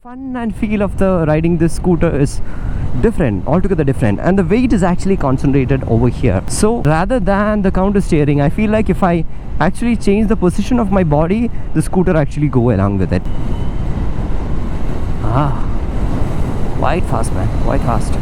fun and feel of the riding this scooter is different, altogether different, and the weight is actually concentrated over here. So rather than the counter steering, I feel like if I actually change the position of my body, the scooter actually go along with it. Quite fast, man, quite fast.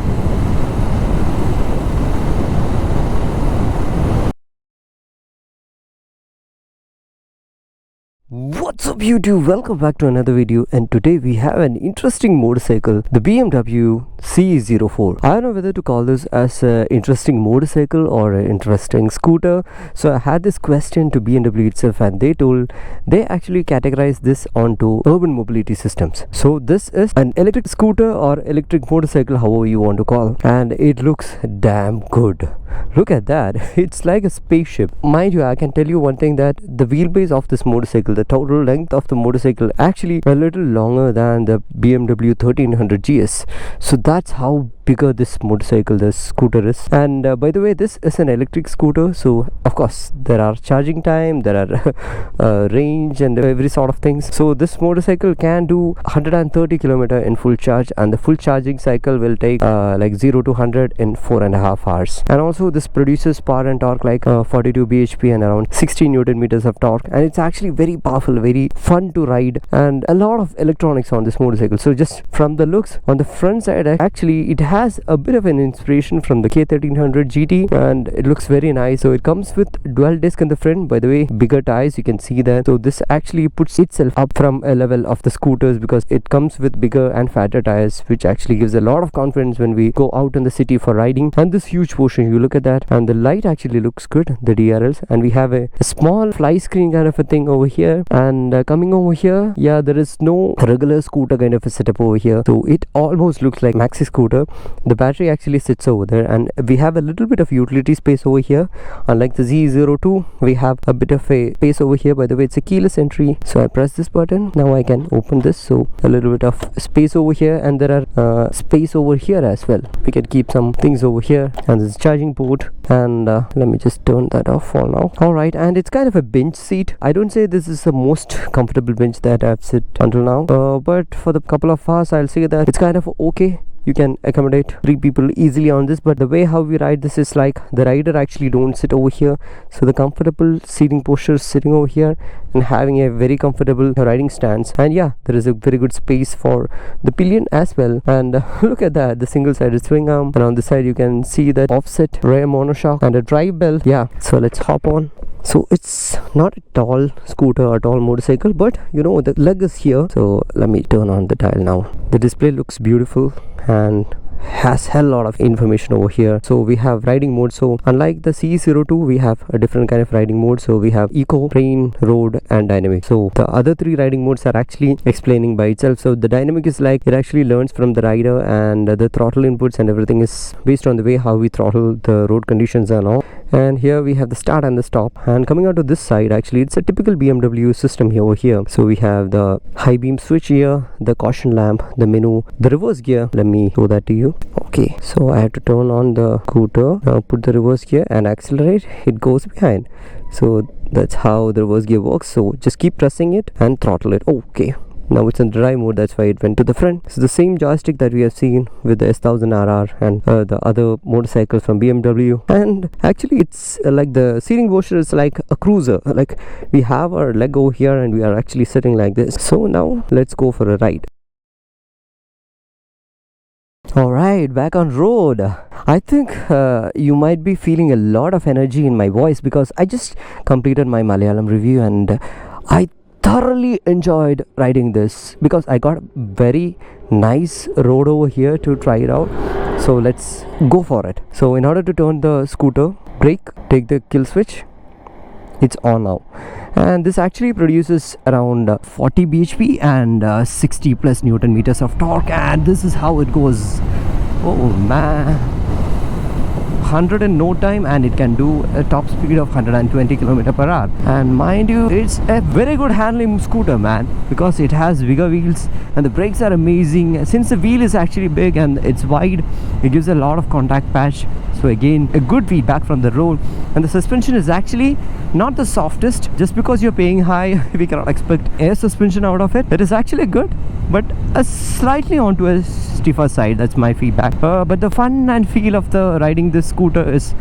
What's up YouTube, welcome back to another video, and today we have an interesting motorcycle, the BMW CE04. I don't know whether to call this as an interesting motorcycle or an interesting scooter. So I had this question to BMW itself, and they actually categorize this onto urban mobility systems. So this is an electric scooter or electric motorcycle, however you want to call, and it looks damn good. Look at that, it's like a spaceship. Mind you, I can tell you one thing, that the wheelbase of this motorcycle, the total length of the motorcycle, actually a little longer than the BMW 1300 GS. So that's how bigger this motorcycle, this scooter is. And by the way, this is an electric scooter, so of course there are charging time, there are range and every sort of things. So this motorcycle can do 130 km in full charge, and the full charging cycle will take like 0 to 100 in 4.5 hours. And also this produces power and torque like 42 bhp and around 60 Newton meters of torque, and it's actually very powerful, very fun to ride, and a lot of electronics on this motorcycle. So just from the looks on the front side, actually it has a bit of an inspiration from the K1300 GT, and it looks very nice. So it comes with dual disc in the front, by the way, bigger tires, you can see that. So this actually puts itself up from a level of the scooters, because it comes with bigger and fatter tires, which actually gives a lot of confidence when we go out in the city for riding. And this huge portion, you look at that, and the light actually looks good, the DRLs, and we have a small fly screen kind of a thing over here. And coming over here, yeah, there is no regular scooter kind of a setup over here, so it almost looks like maxi scooter. The battery actually sits over there, and we have a little bit of utility space over here. Unlike the Z02, we have a bit of a space over here. By the way, it's a keyless entry, so I press this button, now I can open this. So a little bit of space over here, and there are space over here as well. We can keep some things over here, and there's a charging port. And let me just turn that off for now. Alright, and it's kind of a bench seat. I don't say this is the most comfortable bench that I've sit until now, but for the couple of hours I'll say that it's kind of okay. You can accommodate 3 people easily on this, but the way how we ride this is like the rider actually don't sit over here, so the comfortable seating posture is sitting over here and having a very comfortable riding stance. And yeah, there is a very good space for the pillion as well. And look at that, the single sided swing arm, and on this side you can see that offset rear monoshock and a drive bell. Yeah, so let's hop on. So it's not a tall scooter or tall motorcycle, but you know, the leg is here. So let me turn on the dial now. The display looks beautiful and has hell lot of information over here. So we have riding mode. So unlike the CE02, we have a different kind of riding mode. So we have eco, rain, road and dynamic. So the other 3 riding modes are actually explaining by itself. So the dynamic is like it actually learns from the rider, and the throttle inputs and everything is based on the way how we throttle the road conditions and all. And here we have the start and the stop. And coming out to this side, actually it's a typical BMW system here over here. So we have the high beam switch here, the caution lamp, the menu, the reverse gear. Let me show that to you. Okay, so I have to turn on the scooter, now put the reverse gear and accelerate, it goes behind. So that's how the reverse gear works. So just keep pressing it and throttle it. Okay, now it's in drive mode, that's why it went to the front. So the same joystick that we have seen with the S1000RR and the other motorcycles from BMW. And actually it's like the seating posture is like a cruiser, like we have our leg over here and we are actually sitting like this. So now let's go for a ride. Alright, back on road. I think you might be feeling a lot of energy in my voice, because I just completed my Malayalam review and I thoroughly enjoyed riding this, because I got very nice road over here to try it out. So let's go for it. So in order to turn the scooter, brake, take the kill switch, it's on now. And this actually produces around 40 bhp and 60 plus Newton meters of torque, and this is how it goes. Oh man, 100 in no time, and it can do a top speed of 120 km per hour. And mind you, it's a very good handling scooter, man, because it has bigger wheels and the brakes are amazing. Since the wheel is actually big and it's wide, it gives a lot of contact patch. So again, a good feedback from the road. And the suspension is actually not the softest. Just because you're paying high, we cannot expect air suspension out of it. It is actually good. but slightly onto a stiffer side. That's my feedback. But the fun and feel of the riding this scooter is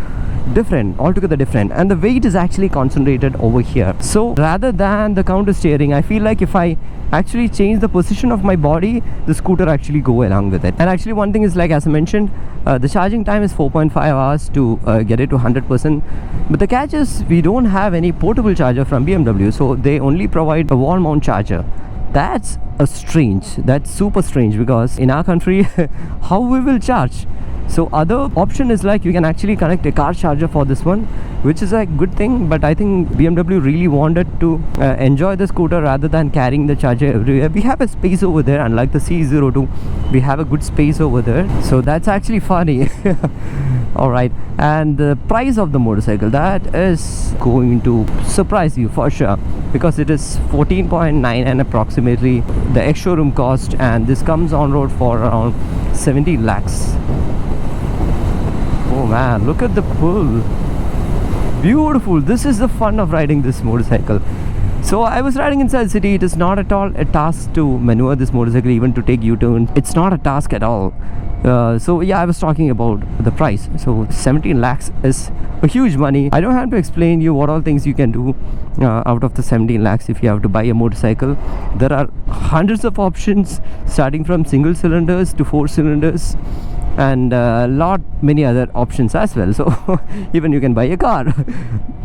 different, altogether different, and the weight is actually concentrated over here. So rather than the counter steering, I feel like if I actually change the position of my body, the scooter actually go along with it. And actually one thing is, like as I mentioned, the charging time is 4.5 hours to get it to 100%. But the catch is we don't have any portable charger from BMW, so they only provide a wall mount charger. That's super strange, because in our country how we will charge? So other option is like you can actually connect a car charger for this one, which is a good thing. But I think BMW really wanted to enjoy the scooter rather than carrying the charger everywhere. We have a space over there, unlike the CE02, we have a good space over there, so that's actually funny. Alright, and the price of the motorcycle, that is going to surprise you for sure, because it is 14.9 and approximately the ex-showroom cost, and this comes on road for around 17 lakhs. Oh man, look at the pull. Beautiful. This is the fun of riding this motorcycle. So I was riding inside the city. It is not at all a task to maneuver this motorcycle, even to take U-turn. It's not a task at all. So yeah, I was talking about the price. So 17 lakhs is a huge money. I don't have to explain you what all things you can do out of the 17 lakhs if you have to buy a motorcycle. There are hundreds of options, starting from single cylinders to 4 cylinders, and many other options as well. So even you can buy a car.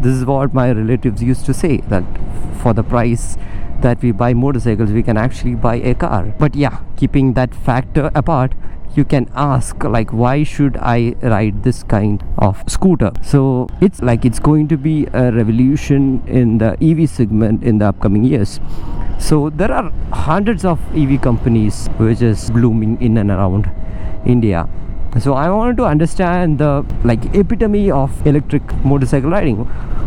This is what my relatives used to say, that for the price that we buy motorcycles, we can actually buy a car. But yeah, keeping that factor apart, you can ask, like, why should I ride this kind of scooter? So it's like it's going to be a revolution in the EV segment in the upcoming years. So there are hundreds of EV companies which is blooming in and around India. So I wanted to understand the epitome of electric motorcycle riding,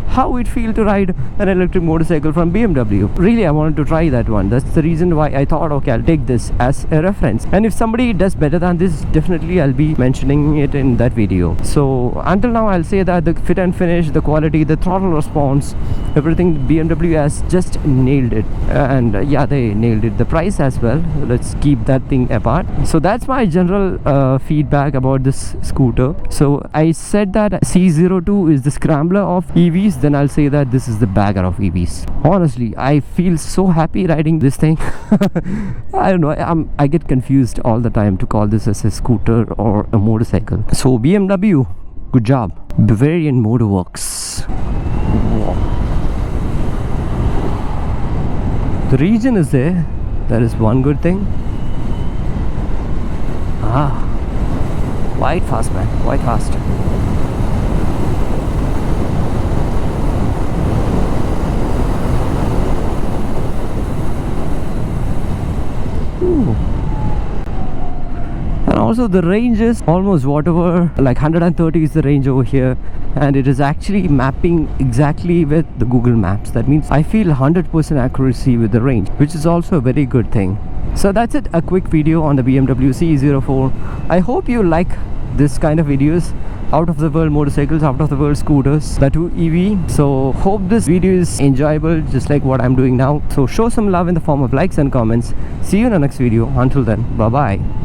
how it feels to ride an electric motorcycle from BMW. Really, I wanted to try that one. That's the reason why I thought, okay, I'll take this as a reference, and if somebody does better than this, definitely I'll be mentioning it in that video. So until now, I'll say that the fit and finish, the quality, the throttle response, everything BMW has just nailed it. And yeah, they nailed it. The price as well, let's keep that thing apart. So that's my general feedback about this scooter. So I said that CE02 is the scrambler of EVs, then I'll say that this is the bagger of EVs. Honestly, I feel so happy riding this thing. I don't know, I get confused all the time to call this as a scooter or a motorcycle. So BMW, good job. Bavarian Motor Works. Wow. The region is there. That is one good thing. Quite fast, man, quite fast. Ooh. And also the range is almost whatever, like 130 is the range over here, and it is actually mapping exactly with the Google Maps. That means I feel 100% accuracy with the range, which is also a very good thing. So that's it, a quick video on the BMW CE04. I hope you like this kind of videos, out of the world motorcycles, out of the world scooters, that too EV. So hope this video is enjoyable, just like what I'm doing now. So show some love in the form of likes and comments. See you in the next video. Until then, bye bye.